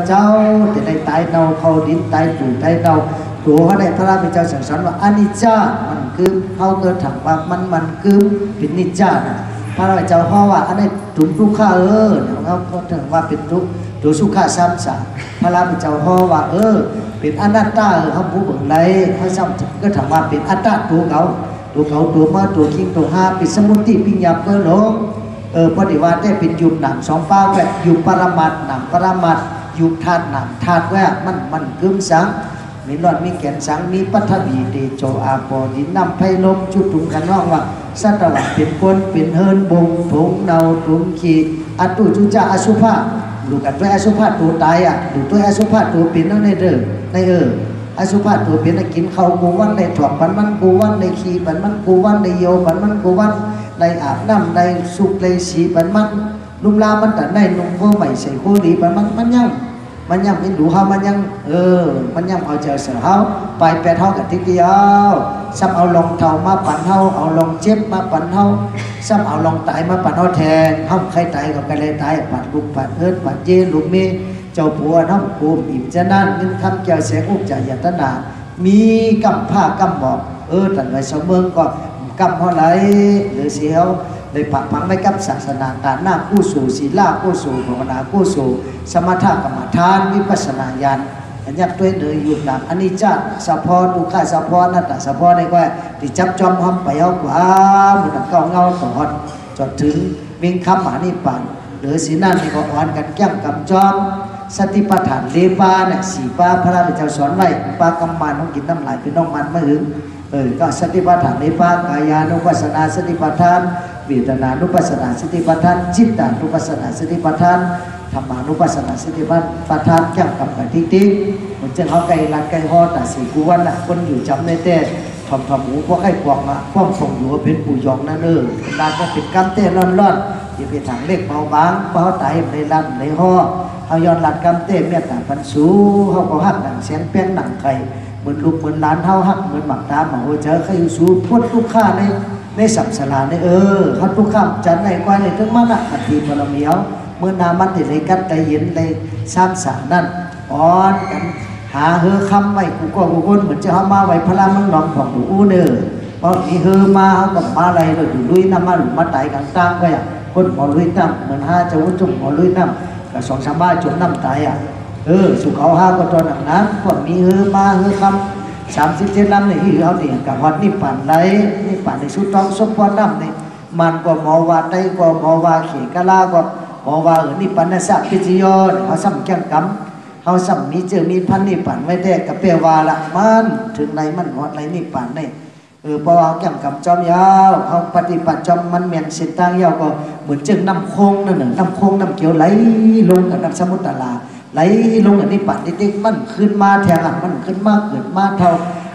เจ้าแต่ในตายเนาเขาดินตายปู่ตายเนาตัวเขาได้พระราชเจ้าสั่งสอนว่าอนิจจามันคือเขาเกิดถังว่ามันคือเป็นนิจจานะพระราชเจ้าเขาว่าอันนี้ถุงทุกข้าเขาถึงว่าเป็นทุกตัวสุขาซ้ำสาพระราชเจ้าเขาว่าเป็นอนัตตาเขาผู้เบิ่งไรเขาซ้ำก็ถามว่าเป็นอัตตาตัวเขาตัวมาตัวคิงตัวห้าเป็นสมุติปิญญาเปิดหลงปฏิวัติได้เป็นยุบหนังสองป้าแวดยุบปรมัตหนังปรมัตยุบธาตุหนังธาตุแวดมันกึมสังมีหลอดมีแก่นสังมีปัทวีเตโจอาปอดินน้ำไพลมจุดถุงขันน้องว่าสัตว์เป็นคนเป็นเฮินบงผงเนาถุงขีอัตุจุจาอสุภะดูกันด้วยอสุภะตัวตายดูด้วยอสุภะตัวเป็นนั่นในอสุภะตัวเป็นกินเขากูวันในถอดปันมันกูวันในขีปันมันกูวันในโยปันมันกูวันในอาบน้ำในสุกในสีปันมันลุมลามันแต่ในนุ่งโคใหม่ใส่โคดีปันมันยังไม่ดูเขามันยังมันยังเอาเจอเสือเขาไปแปดเท่ากับที่เดียวซ้ำเอาลองเท่ามาปั่นเท่าเอาลองเจ็บมาปั่นเท่าซ้ำเอาลองตายมาปั่นเท่าแทนเท่าใครตายกับใครเลยตายปั่นลูกปั่นปั่นเย่ลูกเมย์เจ้าผัวน้องกูมอิ่มจะนั่นเงินคำเกี่ยวเสียงอุกจ่ายยตนามีกำผ้ากำบอกแต่ในสมเมืองก็กำเท่าไรหรือเสียวเลยผักพังไม่กับศาสนาการหน้ากู้สู่ศีลากู้สู่ภาวนากู้สู่สมถะกรรมฐานวิปัสสนาญาณอันยักตัวเนยอยู่ตามอันนี้จ้าสะพอทุกข้าสะพอนัตตาสะพอในก็ที่จับจอมห้อมไปเอากว่าหมุนเก้าเงาต่อดจดถึงมิงคำหมานิปันหรือสีนั่นนี่ก็อ่อนกันแก้มกับจอมสติปัฏฐานเลปาเนี่ยสี่ปาพระราชเจ้าสอนไว้ปากำมันของกินน้ำลายเป็นน้องมันมาหึงก็สติปัฏฐานเลปากายานุปัสสนาสติปัฏฐานเวทนานุปัสสนาสติปัฏฐานจิตตานุปัสสนาสติปัฏฐานธรรมานุปัสสนาสติปัฏฐานแก้มกับกันติ๊กเหมือนจะเขาไก่รัดไก่ห่อแต่สี่กูวันละคนอยู่จำในเต้ทำหมูพวกไข่ปวกมาพวกส่งอยู่เป็นปู่ยองนั่นร้านก็เป็นกัมเต้ร้อนอย่าไปถังเล็กเบาบางเพราะตายในรันในห่อเอาย้อนหลัดกัมเต้เมียตาพันสูเขาก็หักหนังเสียงเปี้ยนหนังไก่เหมือนลูกเหมือนล้านเท่าหักเหมือนหมักตาหมาหัวเจอใครอยู่สูพุทธลูกข้าในสัมสลาในเขาทุกข้ามจันในควายในถึงมันอันทีพลเมียวเมื่อนามันติดในกัดใจเย็นในซ้ำสานั่นอ่อนกันหาคำไว้กูก็กูคนเหมือนจะเขามาไว้พลังมันหลอมของกูเพราะมีมาเขากับมาอะไรเลยอยู่ลุยน้ำมาหลุมมาไต่กลางตั้งก็อย่างคนหมอลุยน้ำเหมือนห้าจะวุ้นจุ่มหมอลุยน้ำกับ2-3 บ้าจุ่มน้ำตายสุขเขาห้าก็ตอนนั้นพวกมีมาคำ37 ลำนี่เอาเนี่ยกับวัดนี่ปั่นไรนี่ปั่นในสุดท้องสมพรน้ำนี่มันก็หมอว่าได้ก็หมอว่าเขกลาก็หมอว่านี่ปั่นนะสักพิจิยอนเขาซ้ำแก้มกำเขาซ้ำมีเจอมีพันนี่ปั่นไว้ได้กับเปรวาละมันถึงไหนมันหอดไหนนี่ปั่นนี่เพราะว่าแก้มกำจอมยาวเขาปฏิบัติจอมมันเมียนเส้นทางยาวก็เหมือนจึงน้ำโค้งนั่นน้ำโค้งน้ำเขียวไหลลงกับน้ำสมุทรลาไหลลงอันนี้ปัดเด็กๆมันขึ้นมาแทงมันขึ้นมาเกิดมาเท่า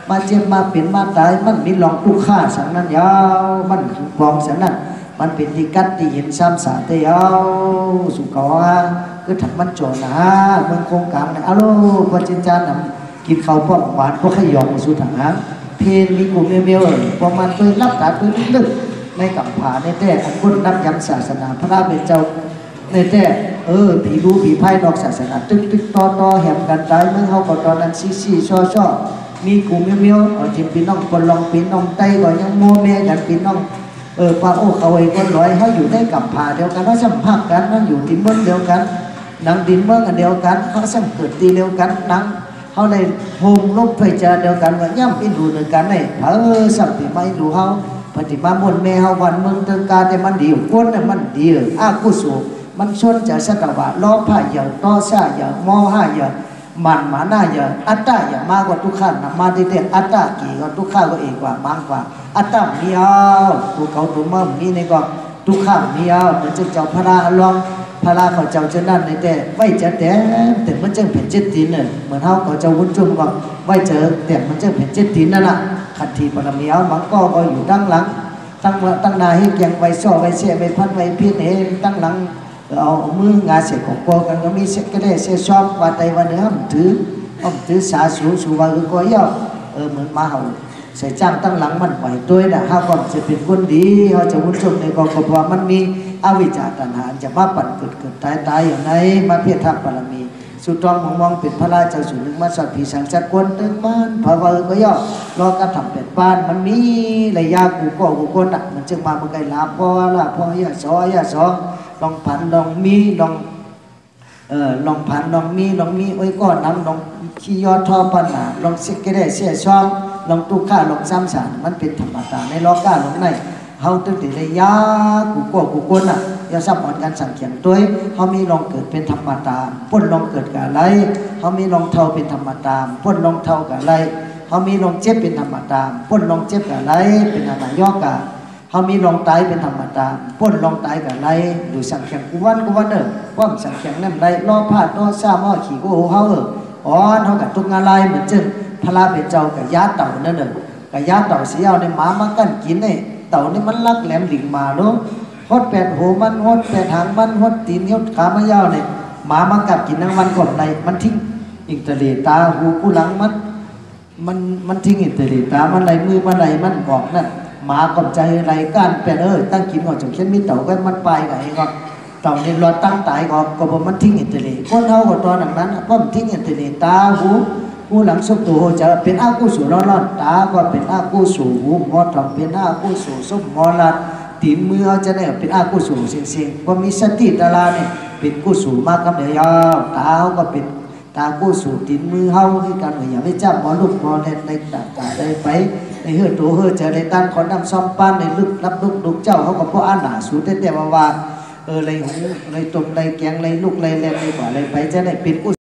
มาเจ็บมาเปลี่ยนมาตายมันมีลองทุกข้าสังนั้นยาวมันปองสังนั้นมันเป็นที่กัดที่เห็นซ้ำสาเตียวสุขว่าคือถัดมันโจนะเมืองโคงกลางนะอ้าวพอจินจานนำกินข้าวป้อมหวานก็ขยองสู่ถังหางเพลมีกูเมียวพอมันตัวรับตาตัวลึกในกับผาในแต่ของคนนับยำศาสนาพระราชเจ้าในแต่ผีรู้ผีไพ่นอกศาสนาตึกต่อแหมกันตายเมื่อเขาก็ตอนนั้นซี่ช่อมีกูเมียวที่พี่น้องคนลองพี่น้องไต้ก็ยังโมเมกันพี่น้องปลาโอ้เขาไอ้คนลอยเขาอยู่ในกับผาเดียวกันเขาสัมผัสกันเขาอยู่ที่เมืองเดียวกันนังดินเมืองอันเดียวกันเขาสัมเกิดตีเดียวกันนังเขาในโฮมลบไฟเจอเดียวกันว่าย่ำอินดูเหมือนกันเลยสัมผัสไม่ดูเขาปฏิมามนแม่เขาวันเมืองเติงการแต่มันดีคนน่ะมันดีอากุศลมันชนจะสักว่าล้อผ้าเหยาต่อซ่าเหยามอห้าเหยามันหมาหน้าเหยาอัตตาเหยามากกว่าทุกขั้นนะมาที่เด็กอัตตากี่ก็ทุกข้าก็เองกว่ามังกว่าอัตตามีเอาตัวเขาตัวมั่งมีในก็ทุกข้ามีเอาเหมือนเจ้าพระราลองพระราเขาเจ้าเจ้านั่นในแต่ไว้จะแต่มันจึงเป็นเจ็ดตีนเนี่ยเหมือนเขาเจ้าวุ้นจุ่มก็ไว้เจอแต่มันจึงเป็นเจ็ดตีนนั่นแหละขัดทีปรมีเอามังก็อยู่ตั้งหลังตั้งนาให้เกียงไว้ซ้อไว้เสียไว้พันไว้พิษเองตั้งหลังเอามืองาเสกของโกกันก็มีเสกก็ได้เสชอบว่าใจวันเนื้อมถือสาสูว่าก็ย่อเหมือนมาเห่าใส่จ้างตั้งหลังมันไหวตัวน่ะเขาก็จะเป็นคนดีเขาจะวุ่นชมในกองกบมันมีอวิจารตัณหาจะมาปั่นเกิดตายอย่างไรมาเพียรทำบารมี สุดตองมองเป็นพระราชสุนึงมาสัตว์ผีสังจัดกวนตึงมันพระเวอร์ก็ย่อรอการทำเป็ดบ้านมันมีระยะกูก็กูคนอ่ะมันจึงมาเมื่อไงลาพ่อย่าซลองผันลองมีลองผันลองมีโอ้ยก็น้ำลองขี้ยอดท่อปัญหาลองเสกก็ได้เสียช่องลองตุก้าลองซ้ำสารมันเป็นธรรมดาในล้อก้าลงในเฮาตึงแต่ระยะกูก็กูคนอ่ะอย่าซ้ำอ่อนกันสั่งเขียนตัวเฮามีลองเกิดเป็นธรรมดาพ้นลองเกิดกับอะไรเฮามีลองเท่าเป็นธรรมดาพ้นลองเท่ากับอะไรเฮามีลองเจ็บเป็นธรรมดาพ้นลองเจ็บกับอะไรเป็นอนาย่อกะเฮามีลองตายเป็นธรรมดาพ้นลองตายกับอะไรดูสั่งเขียนกูวันเด้อว่าสั่งเขียนนั่นไรล้อพาดล้อซ่าม้อขี่กูเฮาอ๋อเฮากับทุกงานไรเหมือนจึงพระราเป็นเจ้ากับยาเต่านั่นเด้อกับยาเต่าเสียเอาในหมามากั้นกินเนี่ยเต่านี่มันลักแหลมหลิงมาเนาะฮดแปดโหมันฮดแปดหางมันฮดตีนฮดขามายาวเนี่ยหมามากัดกินทั้งวันก่อนในมันทิ้งอินเตอร์เน็ตตาหูกูหลังมันทิ้งอินเตอร์เน็ตตามันไหลมือมันไหลมันกอกนั่นหมาก่อนใจไหลก้านแปดตั้งกินก่อนจงเช่นมีเต่าก็มันไปไงก็เต่านี่รอตั้งตายก็บอกมันทิ้งอินเตอร์เน็ตคนเท่ากับตอนนั้นเพราะมันทิ้งอินเตอร์เน็ตตาหูหลังสุดตัวจะเป็นอากุศลร้อนตาก็เป็นอากุศลหูหมอทำเป็นอากุศลส้มหมอลัดตีนมือจะเนี่ยเป็นอากุศลเสียงๆก็มีสติตาลาเนี่ยเป็นกุศลมากครับเดี๋ยวยาวตาก็เป็นตากุศลตีนมือเฮาที่การอย่าไปจับหมอลูกหมอเล่นในต่างๆได้ไปในเฮือตัวเฮือจะในการขอนำซ้อมปั้นในลึกรับลูกเจ้าเขาก็เพราะอาหนาสูแต่ว่าเลยหูเลยตุ่มเลยแกงเลยลูกเลยเล่นเลยบ่เลยไปจะได้เป็นกุ